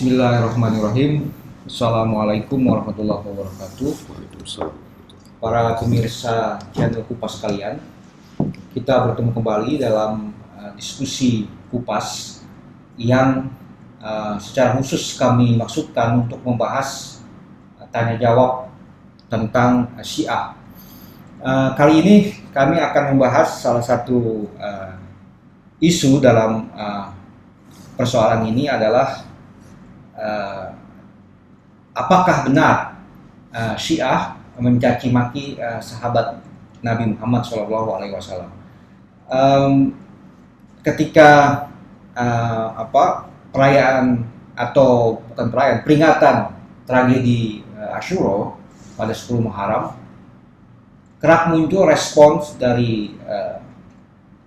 Bismillahirrahmanirrahim. Assalamualaikum warahmatullahi wabarakatuh. Para pemirsa channel Kupas sekalian, kita bertemu kembali dalam diskusi Kupas yang secara khusus kami maksudkan untuk membahas tanya jawab tentang Syiah. Kali ini kami akan membahas salah satu isu dalam persoalan ini adalah apakah benar Syiah mencaci maki sahabat Nabi Muhammad SAW. Ketika perayaan atau bukan perayaan, peringatan tragedi Asyura pada 10 Muharram, kerap muncul respons dari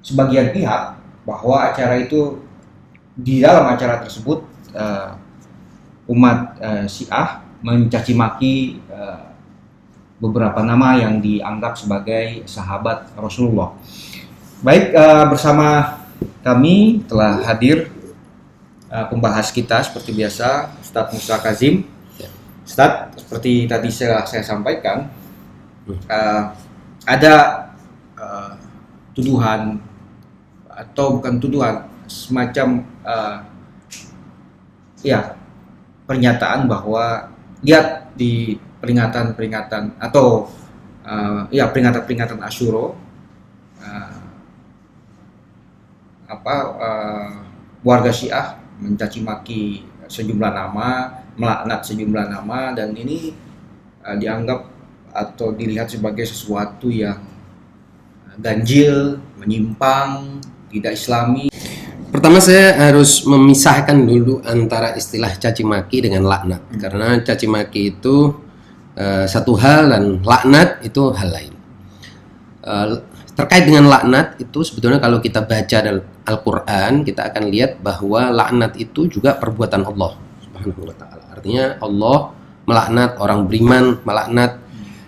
sebagian pihak bahwa acara itu, di dalam acara tersebut umat Syiah mencaci maki beberapa nama yang dianggap sebagai sahabat Rasulullah. Baik, bersama kami telah hadir pembahas kita seperti biasa, Ustadz Musa Kazim. Ustadz, seperti tadi saya sampaikan, ada tuduhan atau bukan tuduhan, semacam pernyataan bahwa lihat di peringatan atau peringatan Asyura, warga Syiah mencaci maki sejumlah nama, melaknat sejumlah nama, dan ini dianggap atau dilihat sebagai sesuatu yang ganjil, menyimpang, tidak Islami. Pertama, saya harus memisahkan dulu antara istilah caci maki dengan laknat. Karena caci maki itu satu hal dan laknat itu hal lain. Terkait dengan laknat itu, sebetulnya kalau kita baca dalam Al-Quran, kita akan lihat bahwa laknat itu juga perbuatan Allah Subhanahu wa ta'ala. Artinya Allah melaknat orang beriman, melaknat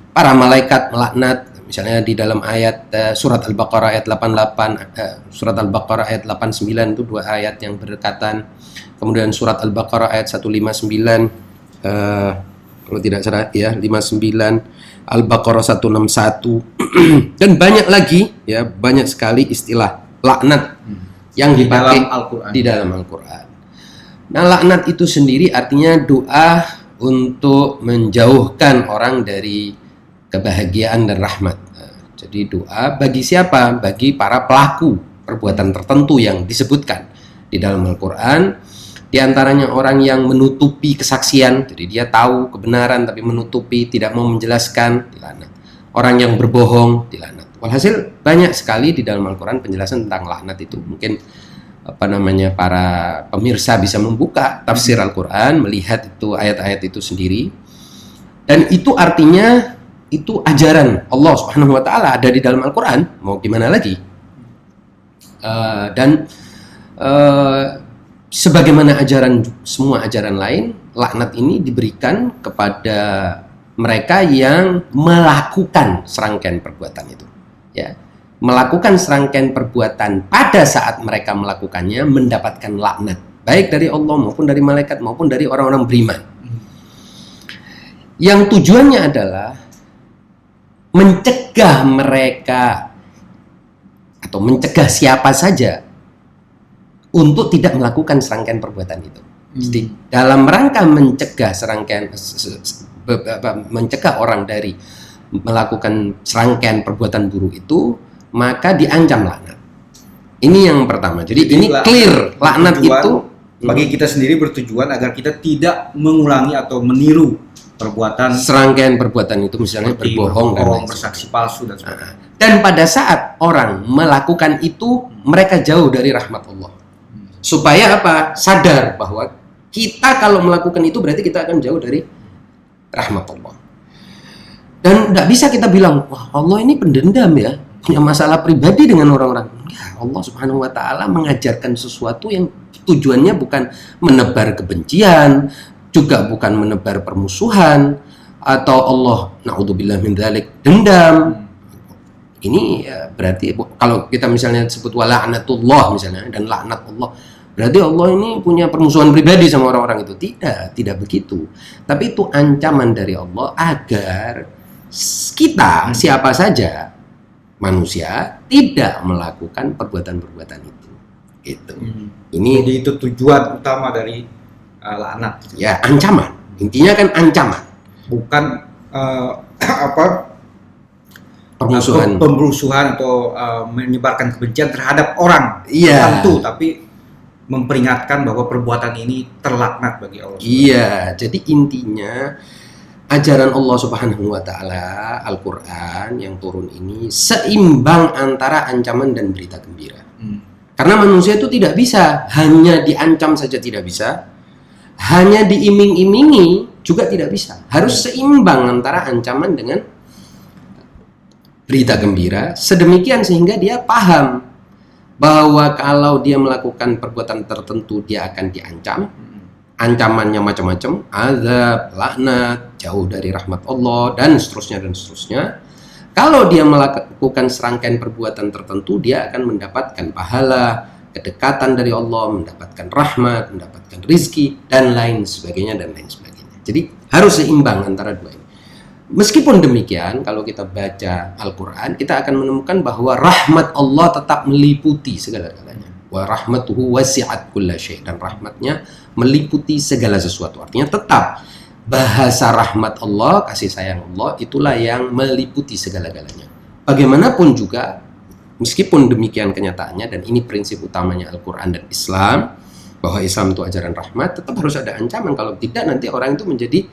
para malaikat, melaknat. Misalnya di dalam ayat surat Al-Baqarah ayat 88, surat Al-Baqarah ayat 89 itu dua ayat yang berdekatan. Kemudian surat Al-Baqarah ayat 159, kalau tidak salah ya, 59, Al-Baqarah 161 dan banyak lagi ya, banyak sekali istilah laknat yang dipakai di dalam Al-Quran. Nah, laknat itu sendiri artinya doa untuk menjauhkan orang dari kebahagiaan dan rahmat. Jadi doa bagi siapa? Bagi para pelaku perbuatan tertentu yang disebutkan di dalam Al-Quran. Di antaranya orang yang menutupi kesaksian, jadi dia tahu kebenaran tapi menutupi, tidak mau menjelaskan, dilaknat. Orang yang berbohong, dilaknat. Walhasil banyak sekali di dalam Al-Quran penjelasan tentang laknat itu. Mungkin para pemirsa bisa membuka tafsir Al-Quran, melihat itu ayat-ayat itu sendiri. Dan itu artinya itu ajaran Allah Subhanahu wa ta'ala ada di dalam Al-Quran, mau gimana lagi. Sebagaimana semua ajaran lain, laknat ini diberikan kepada mereka yang melakukan serangkaian perbuatan itu, ya. Melakukan serangkaian perbuatan pada saat mereka melakukannya mendapatkan laknat, baik dari Allah maupun dari malaikat maupun dari orang-orang beriman. Yang tujuannya adalah mencegah mereka atau mencegah siapa saja untuk tidak melakukan serangkaian perbuatan itu. Jadi dalam rangka mencegah mencegah orang dari melakukan serangkaian perbuatan buruk itu, maka diancam laknat. Ini yang pertama. Jadi ini clear, laknat itu bagi kita sendiri bertujuan agar kita tidak mengulangi atau meniru perbuatan serangkaian perbuatan itu, misalnya berbohong dan bersaksi palsu dan sebagainya. Dan pada saat orang melakukan itu, mereka jauh dari rahmat Allah. Supaya apa? Sadar bahwa kita kalau melakukan itu berarti kita akan jauh dari rahmat Allah. Dan tidak bisa kita bilang, wah Allah ini pendendam ya, punya masalah pribadi dengan orang-orang. Ya, Allah Subhanahu wa ta'ala mengajarkan sesuatu yang tujuannya bukan menebar kebencian, juga bukan menebar permusuhan, atau Allah na'udzubillah min dzalik dendam. Ini ya, berarti kalau kita misalnya sebut wala'natullah misalnya, dan laknat Allah, Berarti Allah ini punya permusuhan pribadi sama orang-orang itu. Tidak begitu. Tapi itu ancaman dari Allah agar kita, siapa saja, manusia, tidak melakukan perbuatan-perbuatan itu. Gitu. Ini Jadi itu tujuan utama dari laknat. ya ancaman. Intinya kan ancaman. Bukan Permusuhan. atau menyebarkan kebencian terhadap orang Iya. tertentu, tapi memperingatkan bahwa perbuatan ini terlaknat bagi Allah. Iya, jadi intinya ajaran Allah Subhanahu wa taala, Al-Qur'an yang turun ini seimbang antara ancaman dan berita gembira. Karena manusia itu tidak bisa hanya diancam saja, tidak bisa. Hanya diiming-imingi juga tidak bisa. Harus seimbang antara ancaman dengan berita gembira, sedemikian sehingga dia paham bahwa kalau dia melakukan perbuatan tertentu dia akan diancam. Ancamannya macam-macam, azab, laknat, jauh dari rahmat Allah, dan seterusnya dan seterusnya. Kalau dia melakukan serangkaian perbuatan tertentu, dia akan mendapatkan pahala, kedekatan dari Allah, mendapatkan rahmat, mendapatkan rizki, dan lain sebagainya, dan lain sebagainya. Jadi harus seimbang antara dua ini. Meskipun demikian, kalau kita baca Al-Quran, kita akan menemukan bahwa rahmat Allah tetap meliputi segala-galanya. Wa rahmatuhu wasi'at kulla syai', dan rahmatnya meliputi segala sesuatu. Artinya tetap bahasa rahmat Allah, kasih sayang Allah, itulah yang meliputi segala-galanya. Bagaimanapun juga, meskipun demikian kenyataannya, dan ini prinsip utamanya Al-Quran dan Islam, bahwa Islam itu ajaran rahmat, tetap harus ada ancaman. Kalau tidak, nanti orang itu menjadi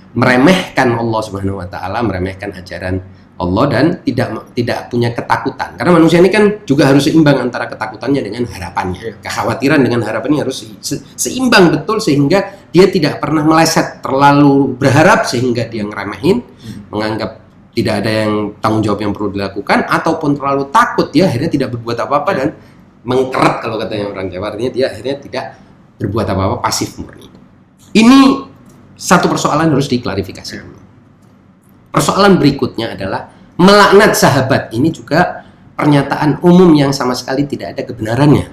meremehkan Allah Subhanahu wa taala, meremehkan ajaran Allah, dan tidak punya ketakutan. Karena manusia ini kan juga harus seimbang antara ketakutannya dengan harapannya. Kekhawatiran dengan harapannya harus seimbang betul, sehingga dia tidak pernah meleset terlalu berharap sehingga dia ngeremehin, menganggap tidak ada yang tanggung jawab yang perlu dilakukan, ataupun terlalu takut dia akhirnya tidak berbuat apa-apa dan mengkeret kalau katanya orang Jawa. Artinya dia akhirnya tidak berbuat apa-apa, pasif murni. Ini satu persoalan harus diklarifikasi dulu. Persoalan berikutnya adalah melaknat sahabat. Ini juga pernyataan umum yang sama sekali tidak ada kebenarannya.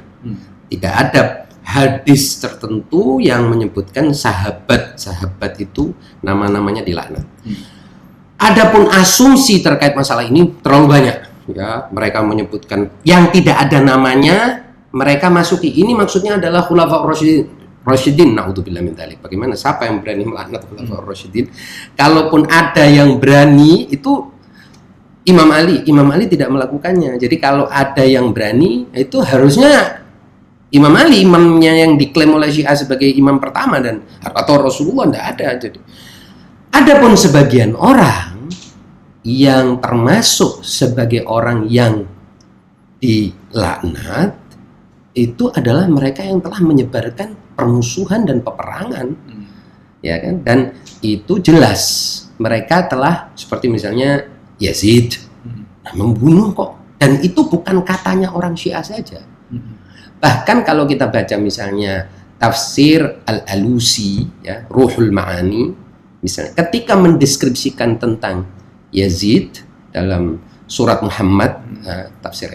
Tidak ada hadis tertentu yang menyebutkan sahabat itu nama-namanya dilaknat. Adapun asumsi terkait masalah ini terlalu banyak. Ya, mereka menyebutkan yang tidak ada namanya, mereka masuki. Ini maksudnya adalah khulafaur Rasyidin, na'udzubillah min dzalik. Bagaimana, siapa yang berani melaknat khulafaur Rasyidin? Kalaupun ada yang berani, itu Imam Ali tidak melakukannya. Jadi kalau ada yang berani, itu harusnya Imam Ali, imamnya yang diklaim oleh Syiah sebagai imam pertama, dan atau Rasulullah, tidak ada. Jadi adapun sebagian orang yang termasuk sebagai orang yang dilaknat, itu adalah mereka yang telah menyebarkan permusuhan dan peperangan, ya kan? Dan itu jelas mereka telah, seperti misalnya Yazid, membunuh kok. Dan itu bukan katanya orang Syiah saja. Bahkan kalau kita baca misalnya tafsir Al-Alusi, ya, Ruhul Ma'ani, misalnya ketika mendeskripsikan tentang Yazid dalam surat Muhammad, tafsir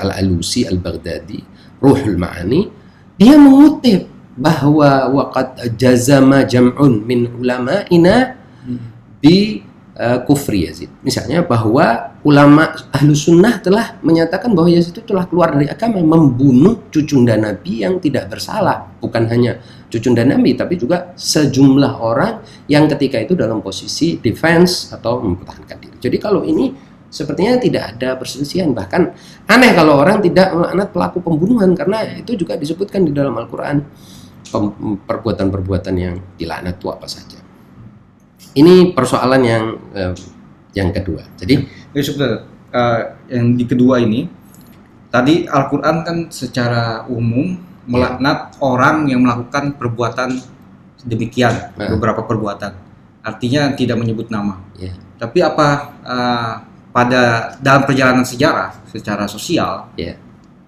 Al-Alusi Al-Baghdadi, Ruhul Ma'ani, dia mengutip bahwa waqad jazama jam'un min ulama'ina bi kufri Yazid. Misalnya bahwa ulama ahlu sunnah telah menyatakan bahwa Yazid itu telah keluar dari agama, membunuh cucunda Nabi yang tidak bersalah. Bukan hanya cucunda Nabi, tapi juga sejumlah orang yang ketika itu dalam posisi defense atau mempertahankan diri. Jadi kalau ini sepertinya tidak ada perselisihan. Bahkan aneh kalau orang tidak melaknat pelaku pembunuhan, karena itu juga disebutkan di dalam Al-Quran perbuatan-perbuatan yang dilaknat itu apa saja. Ini persoalan yang kedua. Jadi sebentar, yang di kedua ini, tadi Al-Quran kan secara umum melaknat orang yang melakukan perbuatan demikian, beberapa perbuatan. Artinya tidak menyebut nama. Tapi apa pada dalam perjalanan sejarah secara sosial,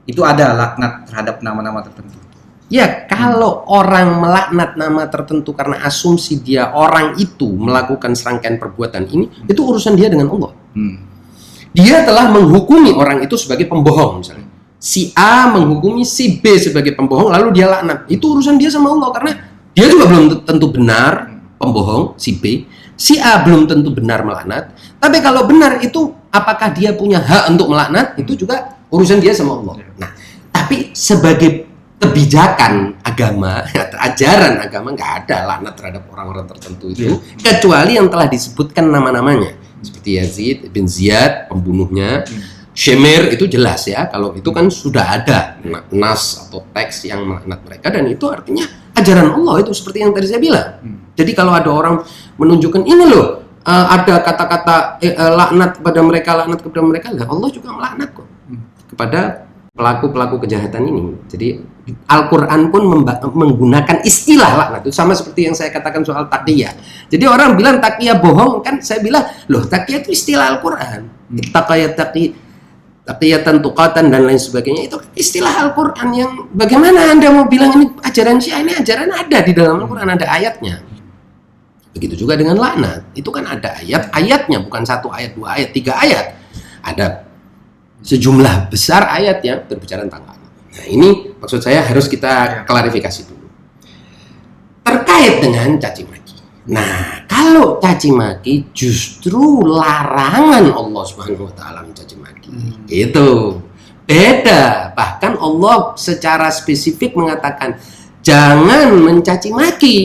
itu ada laknat terhadap nama-nama tertentu? Ya, kalau orang melaknat nama tertentu karena asumsi dia orang itu melakukan serangkaian perbuatan ini, itu urusan dia dengan Allah. Dia telah menghukumi orang itu sebagai pembohong misalnya. si A menghukumi si B sebagai pembohong lalu dia laknat. Itu urusan dia sama Allah karena dia juga belum tentu benar pembohong si B. Si A belum tentu benar melaknat. Tapi kalau benar itu apakah dia punya hak untuk melaknat? Itu juga urusan dia sama Allah. Nah, tapi sebagai kebijakan agama, ajaran agama nggak ada laknat terhadap orang-orang tertentu itu kecuali yang telah disebutkan nama-namanya seperti Yazid bin Ziyad pembunuhnya. Shemir itu jelas ya, kalau itu kan sudah ada nas atau teks yang melaknat mereka dan itu artinya ajaran Allah itu seperti yang tadi saya bilang. Jadi kalau ada orang menunjukkan ini loh ada kata-kata laknat kepada mereka, lah Allah juga melaknat kok kepada pelaku-pelaku kejahatan ini. Jadi Al-Quran pun menggunakan istilah laknat itu sama seperti yang saya katakan soal taqiyah. Jadi orang bilang taqiyah bohong kan saya bilang loh taqiyah itu istilah Al-Quran. Taqiyatan tuqatan dan lain sebagainya itu istilah Al-Quran yang bagaimana Anda mau bilang ini ajaran Syiah, ini ajaran ada di dalam Al-Quran, ada ayatnya. Begitu juga dengan laknat, itu kan ada ayatnya, bukan 1 ayat, 2 ayat, 3 ayat. Ada sejumlah besar ayat yang berbicara tentang laknat. Nah ini maksud saya harus kita klarifikasi dulu terkait dengan caci maki. Nah kalau caci maki justru larangan Allah Subhanahu Wa Taala mencaci maki. Itu beda. Bahkan Allah secara spesifik mengatakan jangan mencaci maki.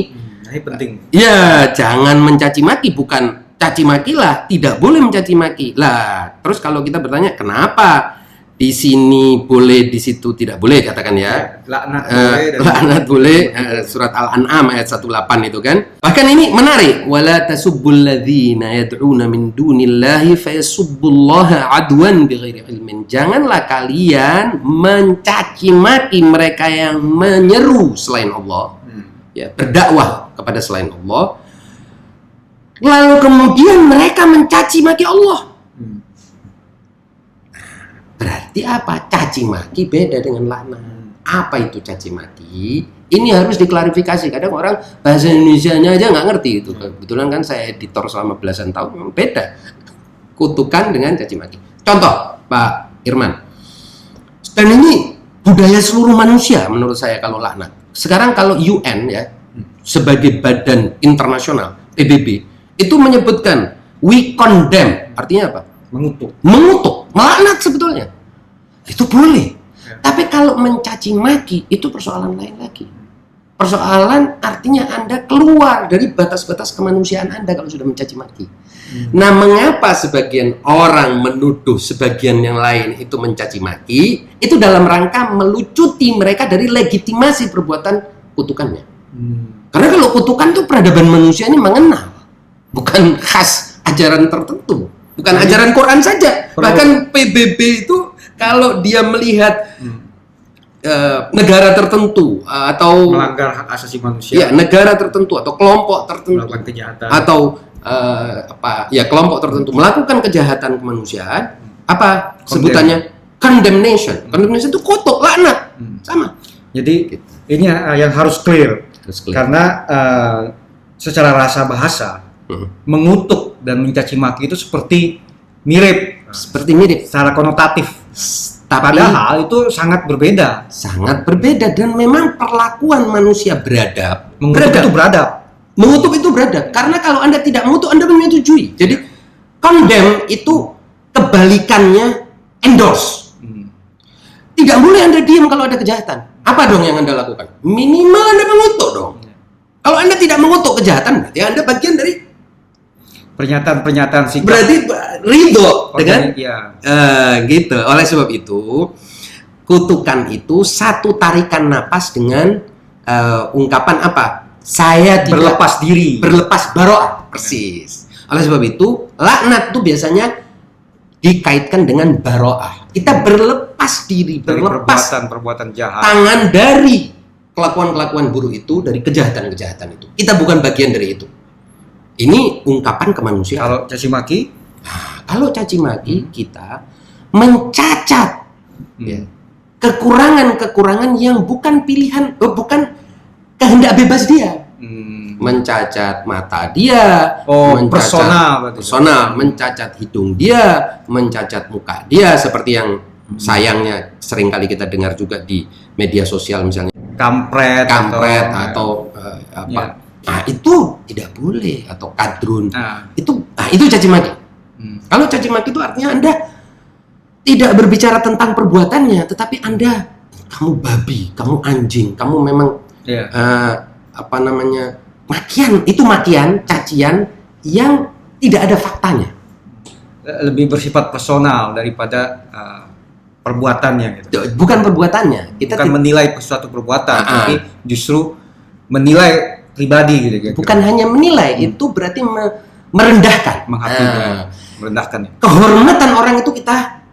Ini penting. Ya, jangan mencaci maki, bukan caci makilah, tidak boleh mencaci maki. Lah, terus kalau kita bertanya kenapa di sini boleh, di situ tidak boleh, katakan ya. Laknat boleh. Laknat boleh, surat Al-An'am ayat 18 itu kan. Bahkan ini menarik, wala tasubbul ladzina yad'una min dunillahi fayasubbullaha adwan bighairi ilmin. Janganlah kalian mencaci maki mereka yang menyeru selain Allah. Ya, berdakwah kepada selain Allah. Lalu kemudian mereka mencaci maki Allah. Berarti apa? Caci maki beda dengan laknat. Apa itu caci maki? Ini harus diklarifikasi. Kadang orang bahasa Indonesianya aja nggak ngerti itu. Kebetulan kan saya editor selama belasan tahun, memang beda kutukan dengan caci maki. Contoh, Pak Irman. Dan ini budaya seluruh manusia menurut saya kalau laknat. Sekarang kalau UN ya sebagai badan internasional PBB itu menyebutkan we condemn, artinya apa? Mengutuk, melaknat sebetulnya. Itu boleh. Tapi kalau mencaci maki itu persoalan lain lagi. Persoalan artinya Anda keluar dari batas-batas kemanusiaan Anda kalau sudah mencaci maki. Nah, mengapa sebagian orang menuduh sebagian yang lain itu mencaci maki? Itu dalam rangka melucuti mereka dari legitimasi perbuatan kutukannya. Karena kalau kutukan itu peradaban manusia ini mengenal, bukan khas ajaran tertentu. Bukan ajaran Quran saja, bahkan PBB itu kalau dia melihat negara tertentu atau melanggar hak asasi manusia, ya negara tertentu atau kelompok tertentu melakukan kejahatan, atau kelompok tertentu melakukan kejahatan kemanusiaan, apa sebutannya? Condemnation. Condemnation itu kutuk, laknat, sama. Jadi ini yang harus clear. Karena secara rasa bahasa mengutuk dan mencaci maki itu seperti mirip secara konotatif. Padahal itu sangat berbeda dan memang perlakuan manusia beradab. Mengutuk itu beradab. Karena kalau Anda tidak mengutuk, Anda menyetujui. Jadi condemn itu kebalikannya endorse. Tidak boleh Anda diam kalau ada kejahatan. Apa dong yang Anda lakukan? Minimal Anda mengutuk dong. Kalau Anda tidak mengutuk kejahatan, berarti Anda bagian dari pernyataan sikap. Berarti ridho dengan gitu. Oleh sebab itu, kutukan itu satu tarikan napas dengan ungkapan apa? Saya tidak berlepas baro'ah. Persis. Oleh sebab itu, laknat itu biasanya dikaitkan dengan baro'ah. Kita berlepas diri, berlepas perbuatan jahat, tangan dari kelakuan-kelakuan buruk itu, dari kejahatan-kejahatan itu. Kita bukan bagian dari itu. Ini ungkapan kemanusiaan. Kalau caci maki? Nah, kalau caci maki kita mencacat kekurangan-kekurangan yang bukan pilihan, bukan kehendak bebas dia. Mencacat mata dia, mencacat personal, mencacat hidung dia, mencacat muka dia, seperti yang Sayangnya seringkali kita dengar juga di media sosial misalnya Kampret, atau apa. Ya. Nah, itu tidak boleh, atau kadrun. Nah. Itu caci maki. Kalau caci maki itu artinya Anda tidak berbicara tentang perbuatannya, tetapi kamu babi, kamu anjing, kamu memang makian, cacian yang tidak ada faktanya. Lebih bersifat personal daripada perbuatannya gitu. Bukan perbuatannya. Kita bukan menilai suatu perbuatan, tapi justru menilai pribadi gitu. Bukan hanya menilai, itu berarti merendahkan. Merendahkan. Kehormatan orang itu kita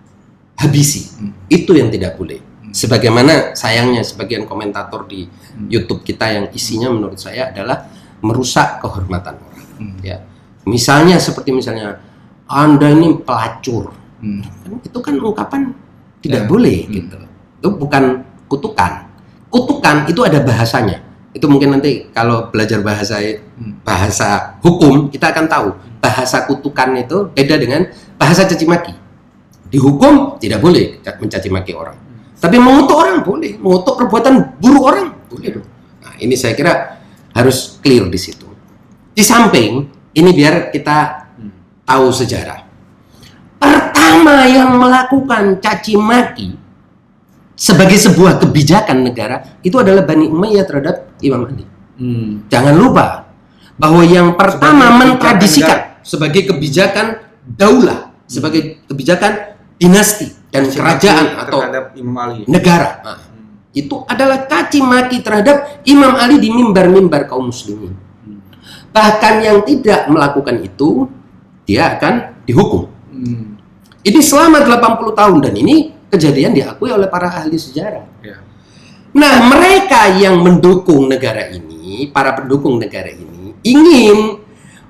habisi. Itu yang tidak boleh. Sebagaimana sayangnya sebagian komentator di YouTube kita yang isinya menurut saya adalah merusak kehormatan orang. Ya. Misalnya Anda ini pelacur. Itu kan ungkapan tidak boleh gitu. Itu bukan kutukan. Kutukan itu ada bahasanya. Itu mungkin nanti kalau belajar bahasa hukum kita akan tahu bahasa kutukan itu beda dengan bahasa caci maki. Di hukum tidak boleh mencaci maki orang. Tapi mengutuk orang boleh, mengutuk perbuatan buruk orang boleh. Nah, ini saya kira harus clear di situ. Di samping ini biar kita tahu sejarah. Pertama yang melakukan caci maki sebagai sebuah kebijakan negara itu adalah Bani Umayyah terhadap Imam Ali. Jangan lupa bahwa yang pertama mentradisikan sebagai kebijakan daulah, sebagai kebijakan dinasti dan kerajaan atau Imam Ali. Negara. Itu adalah caci maki terhadap Imam Ali di mimbar-mimbar kaum muslimin. Bahkan yang tidak melakukan itu dia akan dihukum. Ini selama 80 tahun dan ini kejadian diakui oleh para ahli sejarah. Nah, mereka yang mendukung negara ini, para pendukung negara ini ingin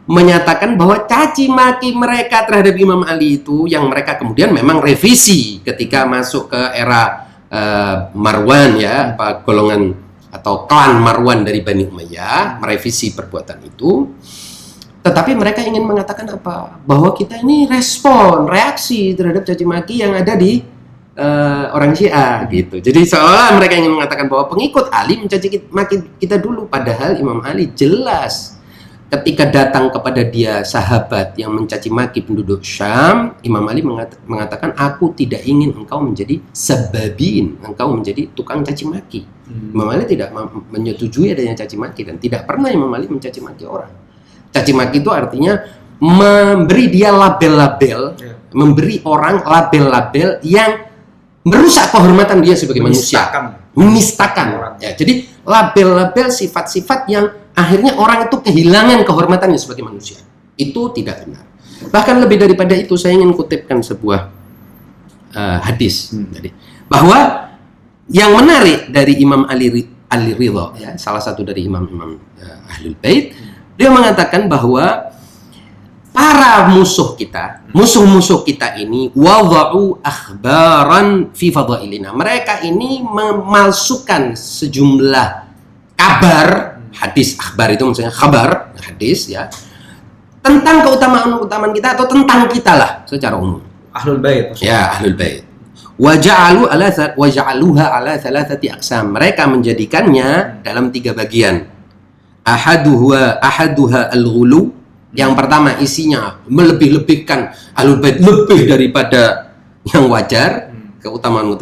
menyatakan bahwa caci maki mereka terhadap Imam Ali itu yang mereka kemudian memang revisi ketika masuk ke era Marwan ya, golongan atau klan Marwan dari Bani Umayyah merevisi perbuatan itu. Tetapi mereka ingin mengatakan apa? Bahwa kita ini reaksi terhadap caci maki yang ada di orang Syiah gitu. Jadi seolah mereka ingin mengatakan bahwa pengikut Ali mencaci maki kita dulu, padahal Imam Ali jelas ketika datang kepada dia sahabat yang mencaci maki penduduk Syam, Imam Ali mengatakan, aku tidak ingin engkau menjadi sebabin, engkau menjadi tukang caci maki. Imam Ali tidak menyetujui adanya caci maki dan tidak pernah Imam Ali mencaci maki orang. Caci maki itu artinya memberi dia label-label, memberi orang label-label yang merusak kehormatan dia sebagai manusia, menistakan. Ya, jadi label-label sifat-sifat yang akhirnya orang itu kehilangan kehormatannya sebagai manusia. Itu tidak benar. Bahkan lebih daripada itu, saya ingin kutipkan sebuah hadis tadi, bahwa yang menarik dari Imam Ali Ridha, ya, salah satu dari imam-imam Ahlul Bait, dia mengatakan bahwa para musuh kita, musuh-musuh kita ini wada'u akhbaran fi fadailina. Mereka ini memalsukan sejumlah kabar, hadis akhbar itu maksudnya kabar, hadis ya, tentang keutamaan kita atau tentang kita lah secara umum. Ahlul Bait. Ya, Ahlul Bait. Waja'aluha ala thalathati aqsam. Mereka menjadikannya dalam 3 bagian. Ahaduha al-ghulu. Yang pertama isinya melebih-lebihkan Ahlul Bait lebih daripada yang wajar, keutamaan.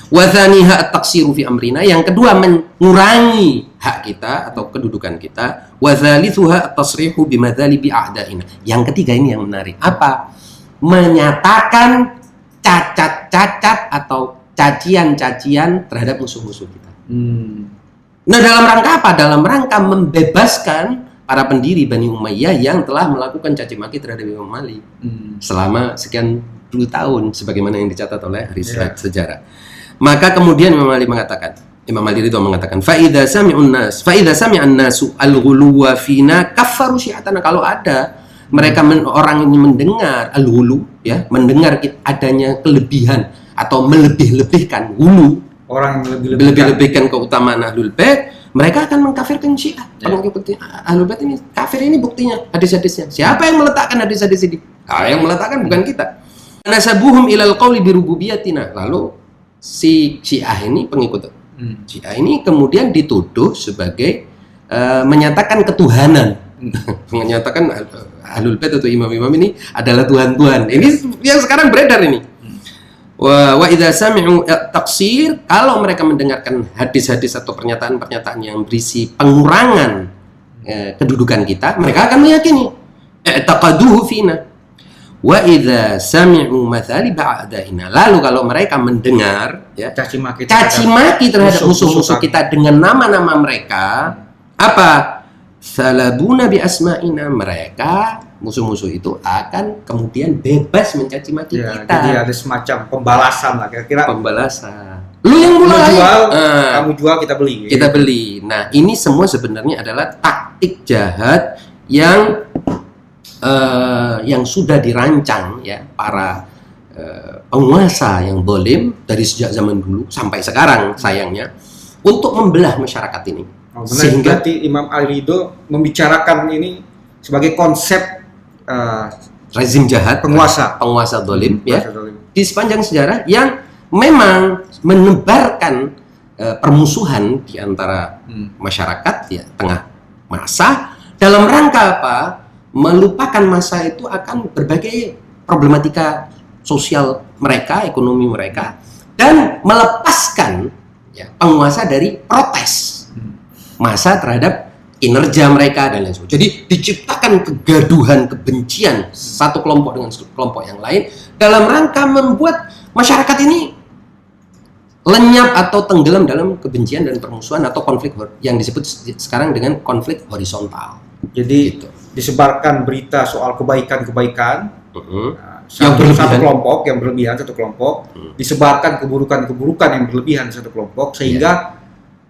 Wa tsaniha at-taqsiru fi amrina. Yang kedua mengurangi hak kita atau kedudukan kita. Wa tsalitsuha at-tasrihu bimadzalibi a'daina. Yang ketiga ini yang menarik. Apa? Menyatakan cacat-cacat atau cacian-cacian terhadap musuh-musuh kita. Nah, dalam rangka apa? Dalam rangka membebaskan para pendiri Bani Umayyah yang telah melakukan caci maki terhadap Imam Ali selama sekian puluh tahun, sebagaimana yang dicatat oleh ahli sejarah. Maka kemudian Imam Ali Ridha mengatakan, fa idza sami'an nasu al-ghuluwa fina kaffaru syi'atana. Kalau ada mereka orang ini mendengar al-ghulu, ya, mendengar adanya kelebihan atau melebih-lebihkan ghulu, orang yang lebih-lebihkan keutamaan Ahlul Bait, mereka akan mengkafirkan Syiah. Ahlul Bait ini kafir, ini buktinya hadis-hadisnya. Siapa yang meletakkan hadis-hadis ini? Yang meletakkan bukan kita. nasabuhum ilal qauli birububiyatina. Lalu si Syiah ini pengikut Syiah ini kemudian dituduh sebagai menyatakan ketuhanan. Menyatakan Ahlul Bait atau imam-imam ini adalah Tuhan-Tuhan. Ini yang sekarang beredar ini. Wa idza sami'u taqsir, kalau mereka mendengarkan hadis-hadis atau pernyataan-pernyataan yang berisi pengurangan kedudukan kita, mereka akan meyakini i'taqaduhu fina. Wa idza sami'u mathali ba'daina, lalu kalau mereka mendengar ya caci maki terhadap musuh-musuh kita dengan nama-nama mereka, apa? Salabuna bi asma'ina, mereka musuh-musuh itu akan kemudian bebas mencaci maki kita. Jadi ada semacam pembalasan lah, kira-kira pembalasan. Lu yang mulai jual, kamu jual, kita beli. Kita beli. Nah, ini semua sebenarnya adalah taktik jahat yang sudah dirancang ya para penguasa yang zalim dari sejak zaman dulu sampai sekarang sayangnya untuk membelah masyarakat ini. Sehingga berarti Imam Al-Ridho membicarakan ini sebagai konsep rezim jahat, penguasa zalim ya di sepanjang sejarah yang memang menebarkan permusuhan di antara masyarakat ya tengah masa dalam rangka apa? Melupakan masa itu akan berbagai problematika sosial mereka, ekonomi mereka, dan melepaskan ya, penguasa dari protes masa terhadap kinerja mereka dan lain sebagainya. Jadi diciptakan kegaduhan, kebencian satu kelompok dengan kelompok yang lain dalam rangka membuat masyarakat ini lenyap atau tenggelam dalam kebencian dan permusuhan atau konflik yang disebut sekarang dengan konflik horizontal. Jadi gitu. Disebarkan berita soal kebaikan-kebaikan satu kelompok yang berlebihan, satu kelompok disebarkan keburukan-keburukan yang berlebihan satu kelompok, sehingga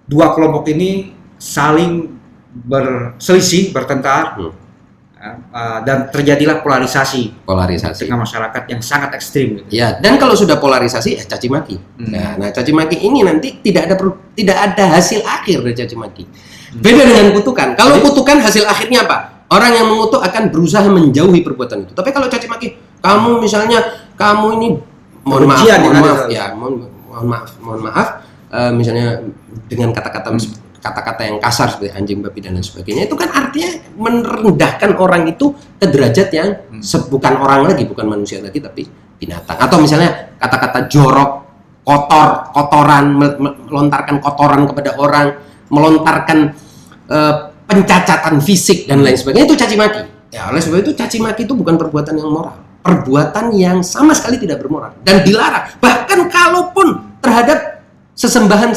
dua kelompok ini saling berselisih, bertengkar, dan terjadilah polarisasi tengah masyarakat yang sangat ekstrim. Gitu. Ya, dan kalau sudah polarisasi, caci maki. Nah, caci maki ini nanti tidak ada hasil akhir dari caci maki. Beda dengan kutukan. Kalau kutukan hasil akhirnya apa? Orang yang mengutuk akan berusaha menjauhi perbuatan itu. Tapi kalau caci maki, kamu misalnya ini mohon maaf, misalnya dengan kata-kata yang kasar seperti anjing, babi dan lain sebagainya, itu kan artinya merendahkan orang itu ke derajat yang bukan orang lagi, bukan manusia lagi, tapi binatang. Atau misalnya kata-kata jorok, kotoran, melontarkan kotoran kepada orang, melontarkan pencacatan fisik dan lain sebagainya, itu caci maki. Ya, oleh sebab itu caci maki itu bukan perbuatan yang moral, perbuatan yang sama sekali tidak bermoral dan dilarang. Bahkan kalaupun terhadap sesembahan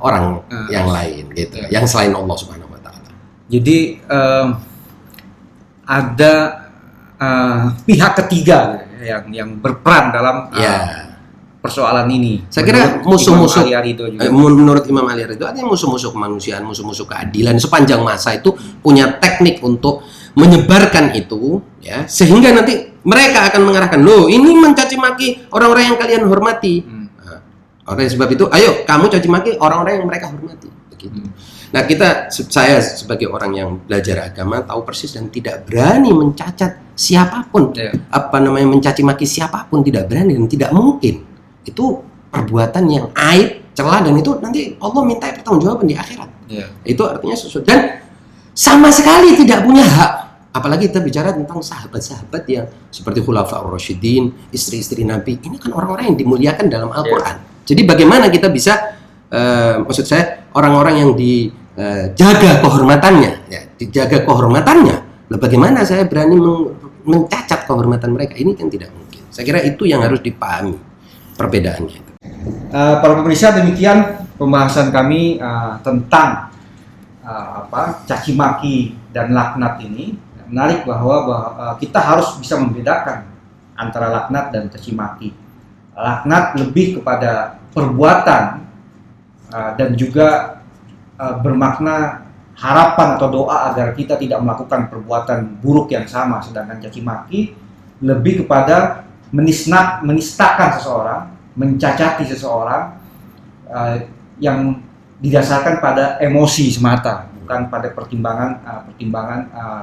orang yang lain gitu, yang selain Allah Subhanahu wa taala. Jadi ada pihak ketiga yang berperan dalam persoalan ini. Saya kira musuh-musuh menurut Imam Ali Ridho artinya musuh-musuh kemanusiaan, musuh-musuh keadilan sepanjang masa itu punya teknik untuk menyebarkan itu ya, sehingga nanti mereka akan mengarahkan, loh ini mencaci maki orang-orang yang kalian hormati. Oleh sebab itu, ayo kamu caci maki orang-orang yang mereka hormati. Begitu. Nah, saya sebagai orang yang belajar agama tahu persis dan tidak berani mencacat siapapun, mencaci maki siapapun, tidak berani dan tidak mungkin. Itu perbuatan yang aib, celah, dan itu nanti Allah minta pertanggungjawaban di akhirat. Itu artinya sesuatu dan sama sekali tidak punya hak. Apalagi kita bicara tentang sahabat-sahabat yang seperti Khulafaur Rasyidin, istri-istri Nabi. Ini kan orang-orang yang dimuliakan dalam Al-Qur'an. Jadi bagaimana kita bisa, maksud saya orang-orang yang dijaga kehormatannya, dijaga kehormatannya. Lalu bagaimana saya berani mencacat kehormatan mereka? Ini kan tidak mungkin. Saya kira itu yang harus dipahami perbedaannya. Para pemirsa, demikian pembahasan kami tentang caci maki dan laknat ini. Menarik bahwa kita harus bisa membedakan antara laknat dan caci maki. Laknat lebih kepada perbuatan dan juga bermakna harapan atau doa agar kita tidak melakukan perbuatan buruk yang sama, sedangkan caci maki lebih kepada menistakan seseorang, mencacati seseorang yang didasarkan pada emosi semata, bukan pada pertimbangan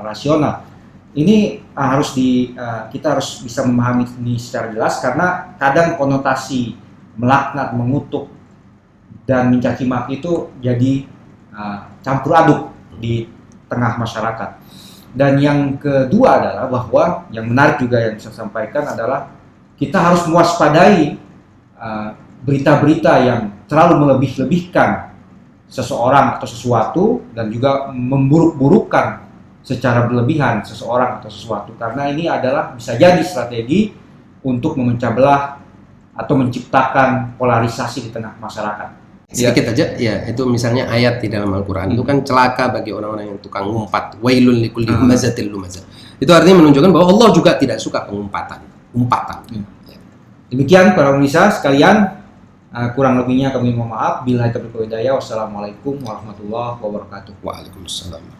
rasional. ini kita harus bisa memahami ini secara jelas, karena kadang konotasi melaknat, mengutuk, dan mencaci maki itu jadi campur aduk di tengah masyarakat. Dan yang kedua adalah bahwa yang menarik juga yang saya sampaikan adalah kita harus mewaspadai berita-berita yang terlalu melebih-lebihkan seseorang atau sesuatu, dan juga memburuk-burukkan secara berlebihan seseorang atau sesuatu, karena ini adalah bisa jadi strategi untuk memecah belah atau menciptakan polarisasi di tengah masyarakat. Sedikit aja ya, itu misalnya ayat di dalam Al-Quran itu kan celaka bagi orang-orang yang tukang ngumpat, wailul likulli humazatil lumazah. Itu artinya menunjukkan bahwa Allah juga tidak suka umpatan. Demikian para pemirsa sekalian, kurang lebihnya kami mohon maaf. Billahi taufiq wal hidayah. Wassalamualaikum warahmatullahi wabarakatuh. Waalaikumsalam.